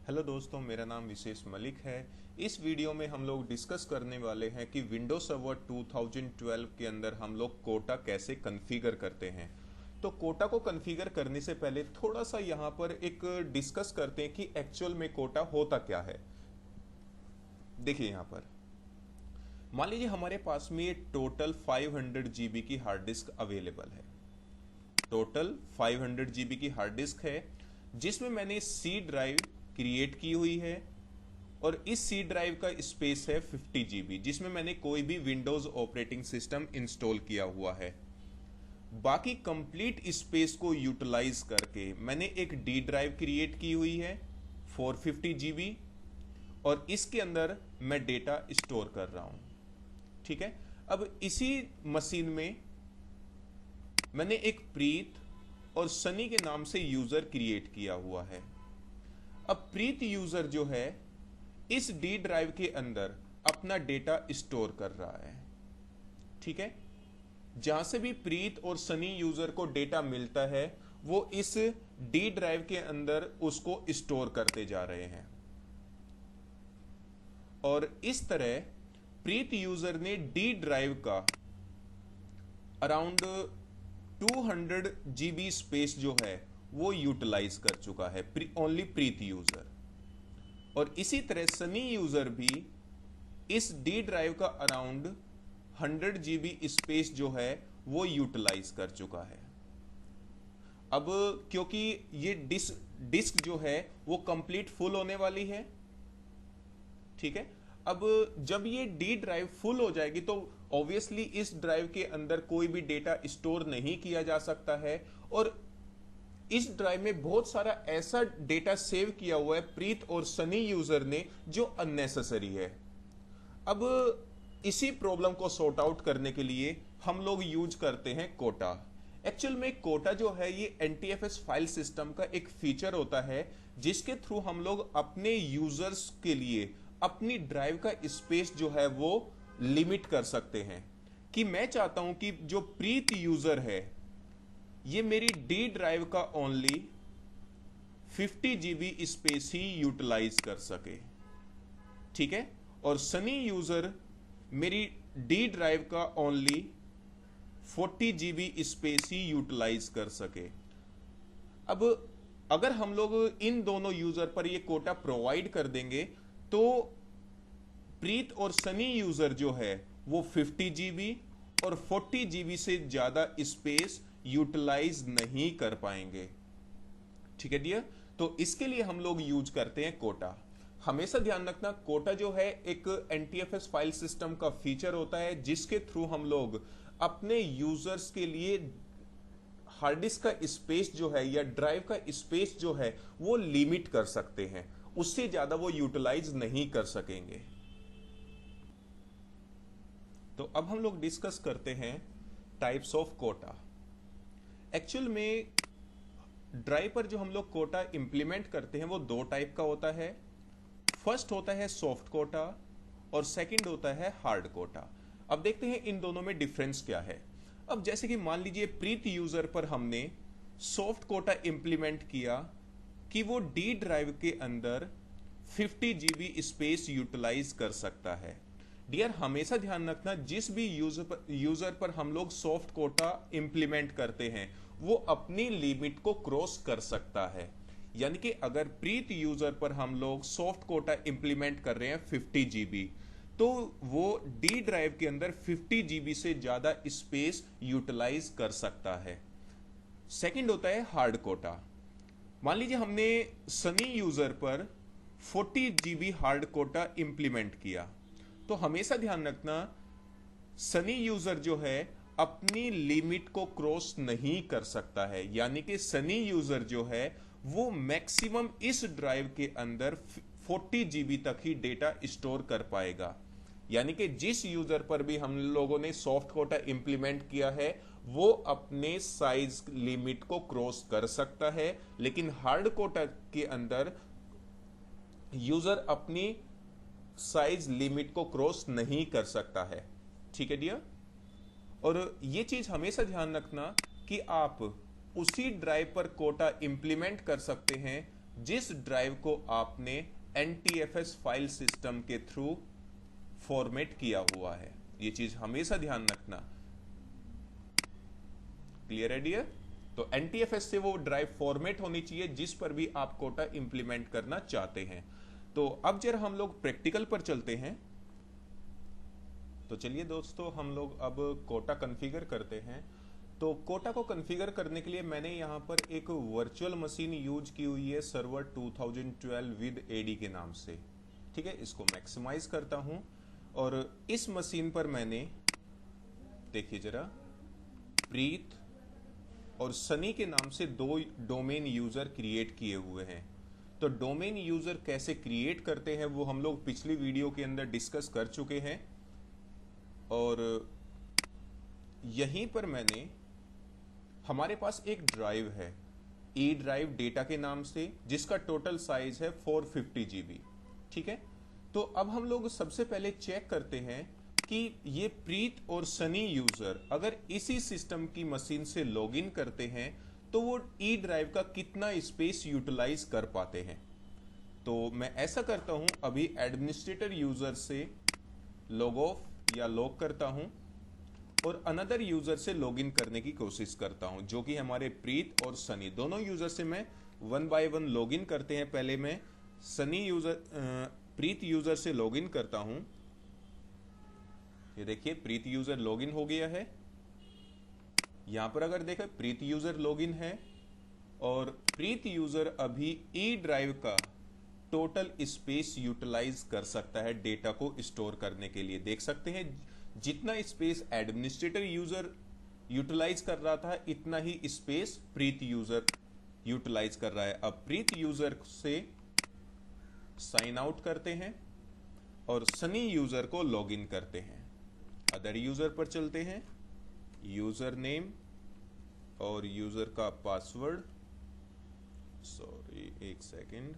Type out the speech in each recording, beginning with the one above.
Hello दोस्तों, मेरा नाम विशेष मलिक है। इस वीडियो में हम लोग डिस्कस करने वाले हैं कि विंडोज सर्वर 2012 के अंदर हम लोग कोटा कैसे कॉन्फ़िगर करते हैं। तो कोटा को कॉन्फ़िगर करने से पहले थोड़ा सा यहाँ पर एक डिस्कस करते हैं कि एक्चुअल में कोटा होता क्या है। देखिए यहाँ पर मान लीजिए हमारे पास में ये टोटल 500 जीबी की हार्ड डिस्क अवेलेबल है। टोटल 500 जीबी की हार्ड डिस्क है जिसमें मैंने सी ड्राइव क्रिएट की हुई है और इस सी ड्राइव का स्पेस है 50 जीबी जिसमें मैंने कोई भी विंडोज ऑपरेटिंग सिस्टम इंस्टॉल किया हुआ है। बाकी कंप्लीट स्पेस को यूटिलाइज करके मैंने एक डी ड्राइव क्रिएट की हुई है 450 जीबी और इसके अंदर मैं डेटा स्टोर कर रहा हूं। ठीक है, अब इसी मशीन में मैंने एक प्रीत और सनी के नाम से यूजर क्रिएट किया हुआ है। अब प्रीत यूजर जो है इस डी ड्राइव के अंदर अपना डेटा स्टोर कर रहा है। ठीक है, जहां से भी प्रीत और सनी यूजर को डेटा मिलता है वो इस डी ड्राइव के अंदर उसको स्टोर करते जा रहे हैं और इस तरह प्रीत यूजर ने डी ड्राइव का अराउंड 200 जीबी स्पेस जो है वो यूटिलाइज कर चुका है ओनली प्रीत यूजर। और इसी तरह सनी यूजर भी इस डी ड्राइव का अराउंड 100 जीबी स्पेस जो है वो यूटिलाइज कर चुका है। अब क्योंकि ये डिस्क जो है वो कंप्लीट फुल होने वाली है। ठीक है, अब जब ये डी ड्राइव फुल हो जाएगी तो ऑब्वियसली इस ड्राइव के अंदर कोई भी डेटा स्टोर नहीं किया जा सकता है और इस ड्राइव में बहुत सारा ऐसा डेटा सेव किया हुआ है प्रीत और सनी यूजर ने जो अननेसेसरी है। अब इसी प्रॉब्लम को सॉर्ट आउट करने के लिए हम लोग यूज करते हैं कोटा। एक्चुअल में कोटा जो है ये एनटीएफएस फाइल सिस्टम का एक फीचर होता है जिसके थ्रू हम लोग अपने यूजर्स के लिए अपनी ड्राइव का स्पेस जो है वो लिमिट कर सकते हैं। कि मैं चाहता हूं कि जो प्रीत यूजर है ये मेरी डी ड्राइव का ओनली 50 जीबी स्पेस ही यूटिलाइज कर सके। ठीक है, और सनी यूजर मेरी डी ड्राइव का ओनली 40 जीबी स्पेस ही यूटिलाइज कर सके। अब अगर हम लोग इन दोनों यूजर पर ये कोटा प्रोवाइड कर देंगे तो प्रीत और सनी यूजर जो है वो 50 जीबी और 40 जीबी से ज्यादा स्पेस यूटिलाइज नहीं कर पाएंगे। ठीक है डियर, तो इसके लिए हम लोग यूज करते हैं कोटा। हमेशा ध्यान रखना कोटा जो है एक एनटीएफएस फाइल सिस्टम का फीचर होता है जिसके थ्रू हम लोग अपने यूजर्स के लिए हार्ड डिस्क का स्पेस जो है या ड्राइव का स्पेस जो है वो लिमिट कर सकते हैं, उससे ज्यादा वो यूटिलाइज नहीं कर सकेंगे। तो अब हम लोग डिस्कस करते हैं टाइप्स ऑफ कोटा। एक्चुअल में ड्राइव पर जो हम लोग कोटा इंप्लीमेंट करते हैं वो दो टाइप का होता है। फर्स्ट होता है सॉफ्ट कोटा और सेकंड होता है हार्ड कोटा। अब देखते हैं इन दोनों में डिफरेंस क्या है। अब जैसे कि मान लीजिए प्रीत यूजर पर हमने सॉफ्ट कोटा इंप्लीमेंट किया कि वो डी ड्राइव के अंदर 50 जीबी स्पेस यूटिलाइज कर सकता है। डियर, हमेशा ध्यान रखना जिस भी यूजर पर हम लोग सॉफ्ट कोटा इंप्लीमेंट करते हैं वो अपनी लिमिट को क्रॉस कर सकता है। यानी कि अगर प्रीत यूजर पर हम लोग सॉफ्ट कोटा इंप्लीमेंट कर रहे हैं 50 जीबी तो वो डी ड्राइव के अंदर 50 जीबी से ज्यादा स्पेस यूटिलाइज कर सकता है। सेकंड होता है हार्ड कोटा। मान लीजिए हमने सनी यूजर पर 40 जीबी हार्ड कोटा इंप्लीमेंट किया तो हमेशा ध्यान रखना सनी यूजर जो है अपनी लिमिट को क्रॉस नहीं कर सकता है। यानी कि सनी यूजर जो है वो मैक्सिमम इस ड्राइव के अंदर 40 जीबी तक ही डेटा स्टोर कर पाएगा। यानी कि जिस यूजर पर भी हम लोगों ने सॉफ्ट कोटा इंप्लीमेंट किया है वो अपने साइज लिमिट को क्रॉस कर सकता है, लेकिन हार्ड कोटा के अंदर यूजर अपनी साइज लिमिट को क्रॉस नहीं कर सकता है। ठीक है डियर, और ये चीज हमेशा ध्यान रखना कि आप उसी ड्राइव पर कोटा इंप्लीमेंट कर सकते हैं जिस ड्राइव को आपने NTFS फाइल सिस्टम के थ्रू फॉर्मेट किया हुआ है। ये चीज हमेशा ध्यान रखना। क्लियर है डियर? तो NTFS से वो ड्राइव फॉर्मेट होनी चाहिए जिस पर भी आप कोटा इंप्लीमेंट करना चाहते हैं। तो अब जरा हम लोग प्रैक्टिकल पर चलते हैं। तो चलिए दोस्तों, हम लोग अब कोटा कॉन्फ़िगर करते हैं। तो कोटा को कॉन्फ़िगर करने के लिए मैंने यहाँ पर एक वर्चुअल मशीन यूज की हुई है, सर्वर 2012 विद AD के नाम से। ठीक है, इसको मैक्सिमाइज करता हूँ और इस मशीन पर मैंने, देखिए जरा, प्रीत और सनी के नाम से दो डोमेन यूजर क्रिएट किए हुए हैं। तो डोमेन यूजर कैसे क्रिएट करते हैं वो हम लोग पिछली वीडियो के अंदर डिस्कस कर चुके हैं। और यहीं पर मैंने, हमारे पास एक ड्राइव है ई ड्राइव डेटा के नाम से, जिसका टोटल साइज है 450 GB। ठीक है, तो अब हम लोग सबसे पहले चेक करते हैं कि ये प्रीत और सनी यूजर अगर इसी सिस्टम की मशीन से लॉगिन करते हैं तो वो ई ड्राइव का कितना स्पेस यूटिलाइज कर पाते हैं। तो मैं ऐसा करता हूं, अभी एडमिनिस्ट्रेटर यूजर से लॉग ऑफ या लॉग करता हूं और अनदर यूजर से लॉगिन करने की कोशिश करता हूं, जो कि हमारे प्रीत और सनी दोनों यूजर से मैं 1 बाय 1 लॉगिन करते हैं। पहले मैं सनी यूजर प्रीत यूजर से लॉगिन करता हूं। ये देखिए प्रीत यूजर लॉगिन हो गया है। यहां पर अगर देखें प्रीत यूजर लॉगिन है और प्रीत यूजर अभी ई ड्राइव का टोटल स्पेस यूटिलाइज कर सकता है डेटा को स्टोर करने के लिए। देख सकते हैं जितना स्पेस एडमिनिस्ट्रेटर यूजर यूटिलाइज कर रहा था इतना ही स्पेस प्रीत यूजर यूटिलाइज कर रहा है। अब प्रीत यूजर से साइन आउट करते हैं और सनी यूजर को लॉगिन करते हैं। अदर यूजर पर चलते हैं, यूजर नेम और यूजर का पासवर्ड, सॉरी एक सेकेंड,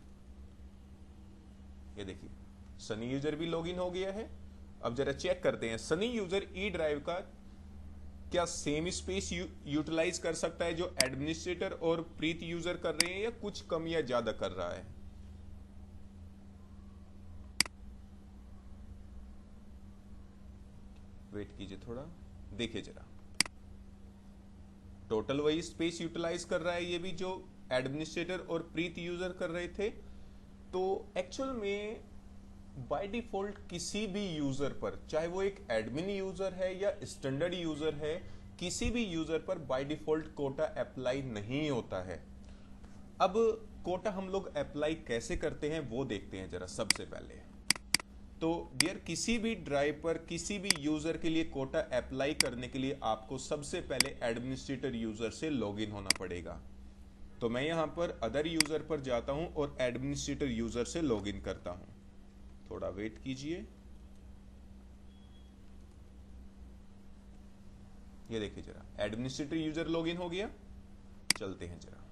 ये देखिए सनी यूजर भी लॉगिन हो गया है। अब जरा चेक करते हैं सनी यूजर ई ड्राइव का क्या सेम स्पेस यूटिलाइज कर सकता है जो एडमिनिस्ट्रेटर और प्रीत यूजर कर रहे हैं, या कुछ कम या ज्यादा कर रहा है। वेट कीजिए थोड़ा, देखिए जरा, टोटल वही स्पेस यूटिलाइज कर रहा है ये भी जो एडमिनिस्ट्रेटर और प्रीत यूजर कर रहे थे। तो एक्चुअल में बाय डिफॉल्ट किसी भी यूजर पर, चाहे वो एक एडमिन यूजर है या स्टैंडर्ड यूजर है, किसी भी यूजर पर बाय डिफॉल्ट कोटा अप्लाई नहीं होता है। अब कोटा हम लोग अप्लाई कैसे करते हैं वो देखते हैं जरा। सबसे पहले तो डियर, किसी भी ड्राइव पर किसी भी यूजर के लिए कोटा अप्लाई करने के लिए आपको सबसे पहले एडमिनिस्ट्रेटर यूजर से लॉगिन होना पड़ेगा। तो मैं यहां पर अदर यूजर पर जाता हूं और एडमिनिस्ट्रेटर यूजर से लॉगिन करता हूं। थोड़ा वेट कीजिए। ये देखिए जरा, एडमिनिस्ट्रेटर यूजर लॉगिन हो गया। चलते हैं जरा,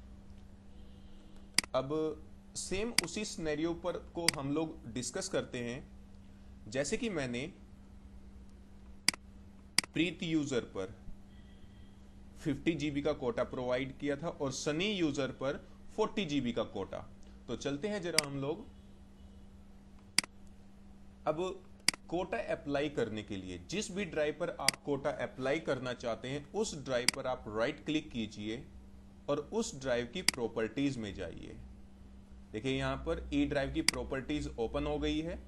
अब सेम उसी सिनेरियो पर को हम लोग डिस्कस करते हैं। जैसे कि मैंने प्रीत यूजर पर 50 GB का कोटा प्रोवाइड किया था और सनी यूजर पर 40 GB का कोटा। तो चलते हैं जरा हम लोग, अब कोटा अप्लाई करने के लिए जिस भी ड्राइव पर आप कोटा अप्लाई करना चाहते हैं उस ड्राइव पर आप राइट क्लिक कीजिए और उस ड्राइव की प्रॉपर्टीज में जाइए। देखिए यहां पर ई ड्राइव की प्रॉपर्टीज ओपन हो गई है।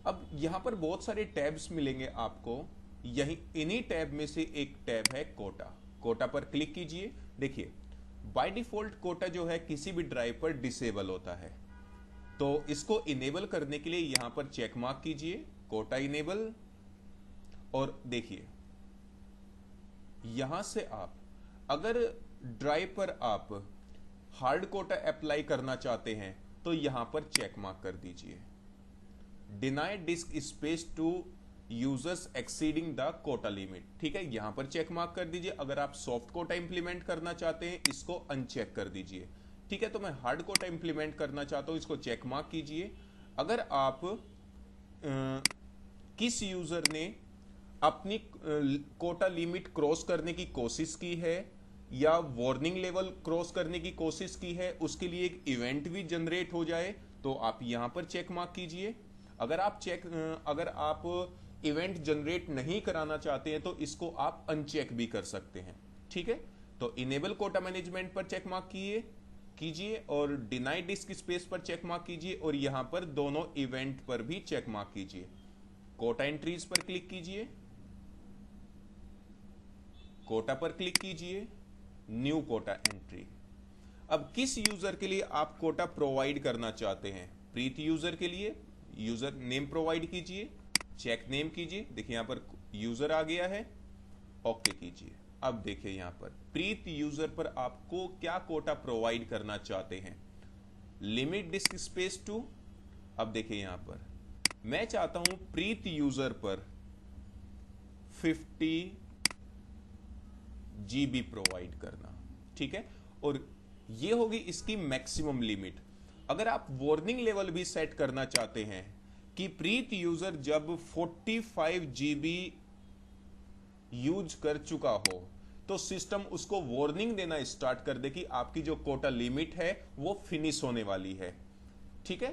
अब यहां पर बहुत सारे टैब्स मिलेंगे आपको, यही इन्हीं टैब में से एक टैब है कोटा। कोटा पर क्लिक कीजिए। देखिए बाय डिफॉल्ट कोटा जो है किसी भी ड्राइव पर डिसेबल होता है, तो इसको इनेबल करने के लिए यहां पर चेक मार्क कीजिए कोटा इनेबल। और देखिए यहां से आप अगर ड्राइव पर आप हार्ड कोटा अप्लाई करना चाहते हैं तो यहां पर चेक मार्क कर दीजिए, deny disk space to users exceeding the quota limit. ठीक है, यहां पर चेक मार्क कर दीजिए। अगर आप सॉफ्ट कोटा इंप्लीमेंट करना चाहते हैं इसको अनचेक कर दीजिए। ठीक है, तो मैं हार्ड कोटा इंप्लीमेंट करना चाहता हूं, इसको चेक मार्क कीजिए। अगर आप किस यूजर ने अपनी कोटा लिमिट क्रॉस करने की कोशिश की है या वार्निंग लेवल क्रॉस करने की कोशिश की है, उसके लिए एक इवेंट भी जनरेट हो जाए, तो आप यहां पर चेक मार्क कीजिए। अगर आप इवेंट जनरेट नहीं कराना चाहते हैं तो इसको आप अनचेक भी कर सकते हैं। ठीक है, तो इनेबल कोटा मैनेजमेंट पर चेक मार्क कीजिए और डिनाई डिस्क स्पेस पर चेक मार्क कीजिए और यहां पर दोनों इवेंट पर भी चेक मार्क कीजिए। कोटा एंट्रीज पर क्लिक कीजिए, कोटा पर क्लिक कीजिए, न्यू कोटा एंट्री। अब किस यूजर के लिए आप कोटा प्रोवाइड करना चाहते हैं? प्रीत यूजर के लिए यूजर नेम प्रोवाइड कीजिए, चेक नेम कीजिए, देखिए यहां पर यूजर आ गया है, ओके कीजिए। अब देखिए यहां पर प्रीत यूजर पर आपको क्या कोटा प्रोवाइड करना चाहते हैं? लिमिट डिस्क स्पेस टू, अब देखिए यहां पर मैं चाहता हूं प्रीत यूजर पर 50 GB प्रोवाइड करना। ठीक है, और ये होगी इसकी मैक्सिमम लिमिट। अगर आप वार्निंग लेवल भी सेट करना चाहते हैं कि प्रीत यूजर जब 45 GB यूज कर चुका हो तो सिस्टम उसको वार्निंग देना स्टार्ट कर दे कि आपकी जो कोटा लिमिट है वो फिनिश होने वाली है। ठीक है,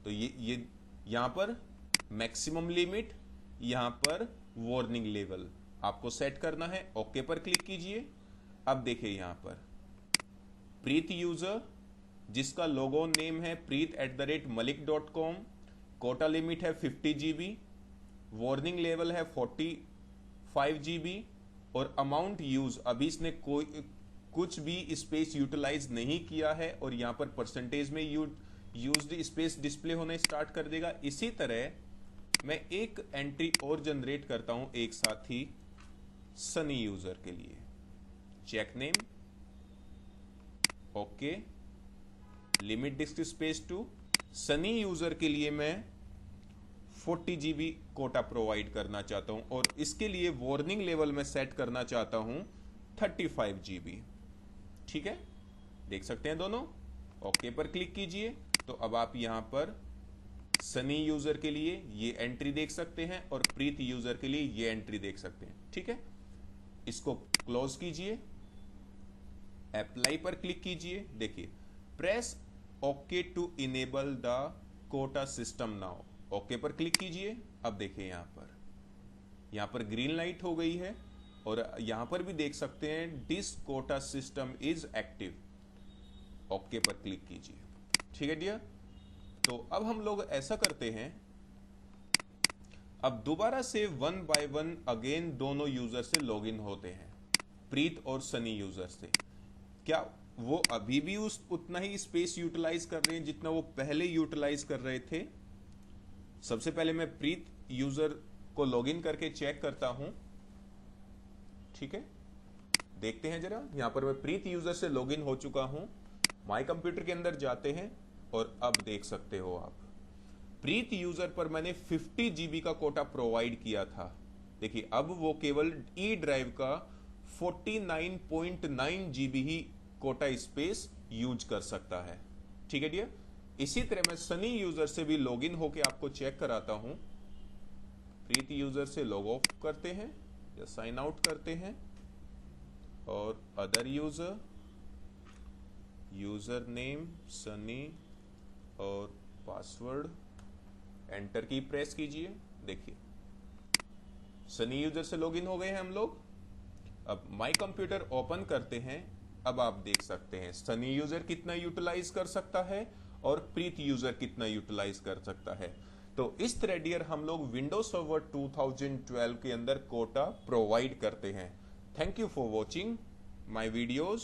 तो ये यहां पर मैक्सिमम लिमिट, यहां पर वार्निंग लेवल आपको सेट करना है। ओके पर क्लिक कीजिए। अब देखिए यहां पर प्रीत यूजर जिसका लोगो नेम है preet@malik.com, कोटा लिमिट है 50 GB, वार्निंग लेवल है 45 GB और अमाउंट यूज अभी इसने कुछ भी स्पेस यूटिलाइज नहीं किया है और यहां पर परसेंटेज में यूज्ड स्पेस डिस्प्ले होने स्टार्ट कर देगा। इसी तरह मैं एक एंट्री और जनरेट करता हूं एक साथ ही सनी यूजर के लिए। Check name, okay, limit disk space to. Sunny user के लिए मैं 40 GB कोटा प्रोवाइड करना चाहता हूं और इसके लिए वार्निंग लेवल में सेट करना चाहता हूं 35 GB। ठीक है, देख सकते हैं दोनों। ओके पर क्लिक कीजिए तो अब आप यहां पर सनी यूजर के लिए ये एंट्री देख सकते हैं और प्रीत यूजर के लिए ये एंट्री देख सकते हैं। ठीक है, इसको क्लोज कीजिए, अप्लाई पर क्लिक कीजिए। देखिए press okay to enable the quota system now, okay पर क्लिक कीजिए। अब देखिए यहां पर ग्रीन लाइट हो गई है और यहां पर भी देख सकते हैं this quota system is active. Okay पर क्लिक कीजिए। ठीक है डियर, तो अब हम लोग ऐसा करते हैं, अब दोबारा से 1 बाय 1 अगेन दोनों यूजर से लॉगिन होते हैं, प्रीत और सनी यूजर से। क्या वो अभी भी उतना ही स्पेस यूटिलाइज कर रहे हैं जितना वो पहले यूटिलाइज कर रहे थे? सबसे पहले मैं प्रीत यूजर को लॉगिन करके चेक करता हूं। ठीक है, देखते हैं जरा। यहां पर मैं प्रीत यूजर से लॉगिन हो चुका हूं, माय कंप्यूटर के अंदर जाते हैं और अब देख सकते हो आप प्रीत यूजर पर मैंने 50 GB का कोटा प्रोवाइड किया था। देखिए अब वो केवल ई ड्राइव का 49.9 GB ही कोटा स्पेस यूज कर सकता है। ठीक है डियर, इसी तरह मैं सनी यूजर से भी लॉगिन होके आपको चेक कराता हूं। प्रीत यूजर से लॉग ऑफ करते हैं या साइन आउट करते हैं और other user, user name Sunny और पासवर्ड, एंटर की प्रेस कीजिए। देखिए सनी यूजर से लॉगिन हो गए हैं हम लोग। अब माय कंप्यूटर ओपन करते हैं। अब आप देख सकते हैं सनी यूजर कितना यूटिलाइज कर सकता है और प्रीत यूजर कितना यूटिलाइज कर सकता है। तो इस तरह डियर हम लोग विंडोज सर्वर 2012 के अंदर कोटा प्रोवाइड करते हैं। Thank you for watching my videos.